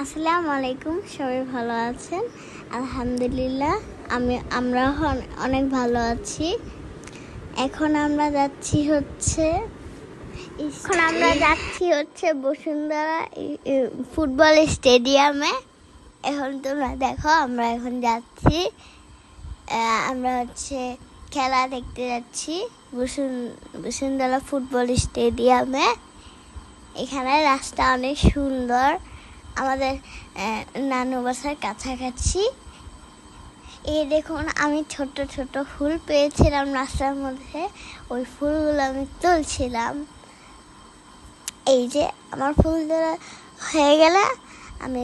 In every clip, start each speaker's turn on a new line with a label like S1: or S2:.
S1: আসসালামু আলাইকুম, সবাই ভালো আছেন? আলহামদুলিল্লাহ আমরা অনেক ভালো আছি। এখন আমরা যাচ্ছি হচ্ছে বসুন্ধরা ফুটবল স্টেডিয়ামে। এখন তোমরা দেখো, আমরা এখন যাচ্ছি, আমরা হচ্ছে খেলা দেখতে যাচ্ছি বসুন্ধরা ফুটবল স্টেডিয়ামে। এখানে রাস্তা অনেক সুন্দর, আমাদের নানু বাসার কাছাকাছি। এই দেখুন, আমি ছোট ছোট ফুল পেয়েছিলাম রাস্তার মধ্যে, ওই ফুলগুলো আমি তুলছিলাম। এই যে আমার ফুল ধরা হয়ে গেলে আমি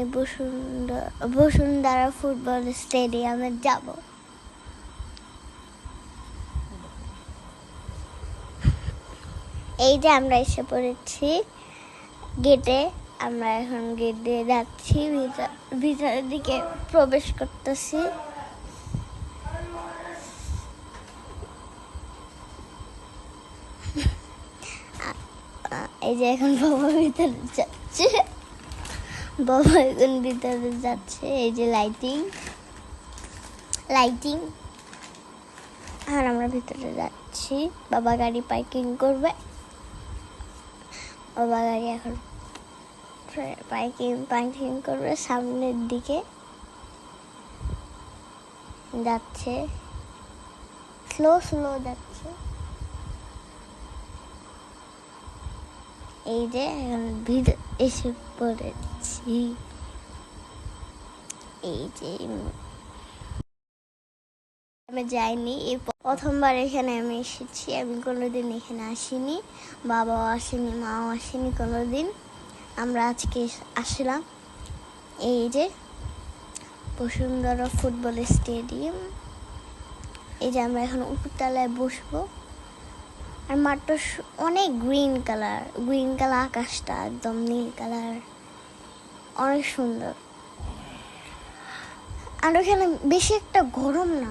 S1: বসুন্ধরা ফুটবল স্টেডিয়ামে যাব। এই যে আমরা এসে পড়েছি গেটে। আমরা এখন গেট দিয়ে যাচ্ছি, ভিতরের দিকে প্রবেশ করতেছি। এই যে এখন বাবা ভিতরে যাচ্ছে, এই যে লাইটিং। আর আমরা ভিতরে যাচ্ছি, বাবা গাড়ি পার্কিং করবে। বাবা গাড়ি এখন পার্কিং করবে, সামনের দিকে যাচ্ছে, স্লো যাচ্ছে। এই যে এখন ভিড় এসে পড়েছি। এই যে আমি যাইনি, এই প্রথমবার এখানে আমি এসেছি। আমি কোনোদিন এখানে আসিনি, বাবাও আসেনি, মাও আসেনি কোনোদিন। আমরা আজকে আসলাম। এই যে বসুন্ধরা ফুটবল স্টেডিয়াম। এই যে আমরা এখন উপরতলায় বসবো। আর মাঠটা অনেক গ্রিন কালার, আকাশটা একদম নীল কালার, অনেক সুন্দর। আর ওখানে বেশি একটা গরম না।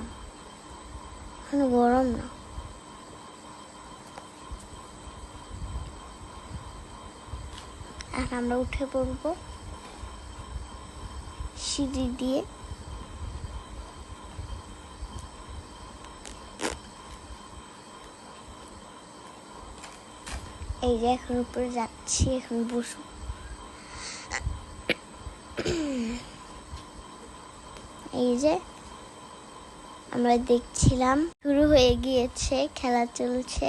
S1: আর আমরা উঠে পড়বো সিঁড়ি দিয়ে। এই যে এখন উপরে যাচ্ছি, এখন বসবো। এই যে আমরা দেখছিলাম, শুরু হয়ে গিয়েছে, খেলা চলছে।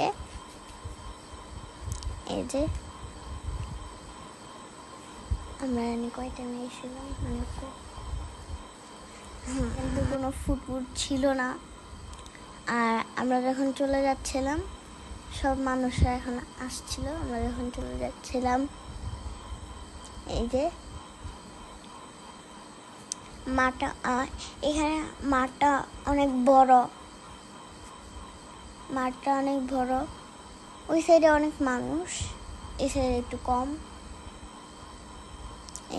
S1: এই যে আমরা কয়টা মেয়ে ছিলাম, কিন্তু কোনো ফুটবল ছিল না। আর আমরা যখন চলে যাচ্ছিলাম, সব মানুষরা এখন আসছিল। আমরা যখন চলে যাচ্ছিলাম, এই যে এখানে মাঠটা অনেক বড়, ওই সাইডে অনেক মানুষ, এই সাইডে একটু কম।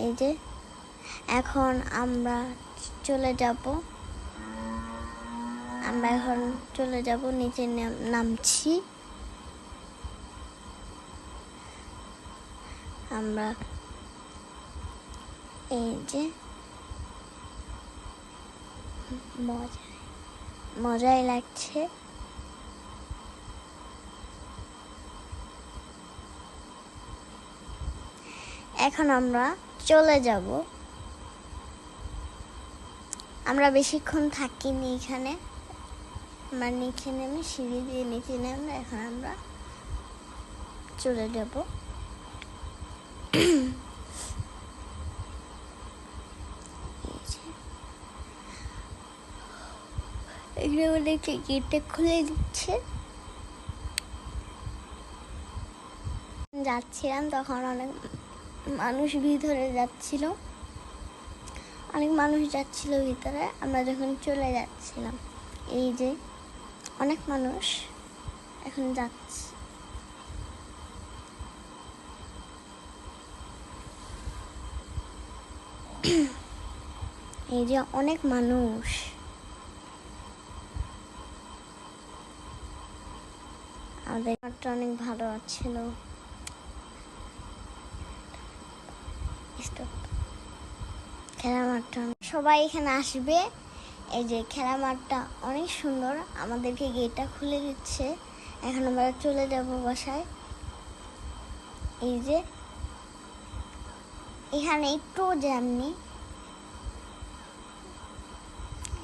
S1: এই যে এখন আমরা চলে যাব, নিচে নামছি। আমরা এই যে মজাই লাগছে। এখন আমরা চলে যাব। আমরা বেশিক্ষণ থাকিনি এখানে। আমরা নিচে নেমে, সিঁড়ি দিয়ে নিচে নেমে এখন আমরা চলে যাব। এখানে অনেকে গেটটা খুলে দিচ্ছে। যাচ্ছিলাম তখন অনেক মানুষ ভিতরে যাচ্ছিল, ভিতরে। আমরা যখন চলে যাচ্ছিলাম, এই যে অনেক মানুষ এখন যাচ্ছে। এই যে অনেক মানুষ। আমাদের মাঠটা অনেক ভালো ছিল। খেলার মাঠটা সবাই এখানে আসবে। এই যে খেলার মাঠটা অনেক সুন্দর। আমাদেরকে গেটটা খুলে দিচ্ছে, এখন আমরা চলে যাব বাসায়। এই যে এখানে একটু জ্যাম নেই।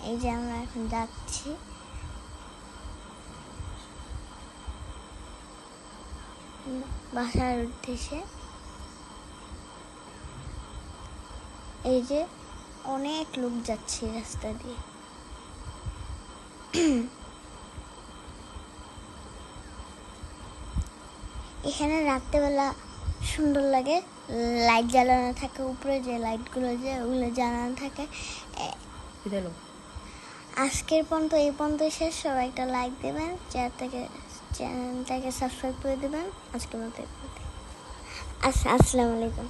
S1: এই যে আমরা এখন যাচ্ছি। বাসার উদ্দেশ্যে। এই যে অনেক লোক যাচ্ছে রাস্তা দিয়ে। এখানে রাত্রেবেলা সুন্দর লাগে, লাইট জ্বালানো থাকে উপরে, যে লাইটগুলো যে ওগুলো জ্বালানো থাকে। আজকের পর্যন্ত এই পর্যন্ত শেষ। সবাই একটা লাইক দেবেন, চ্যানেলটাকে সাবস্ক্রাইব করে দেবেন। আজকের মতো আসসালামু আলাইকুম।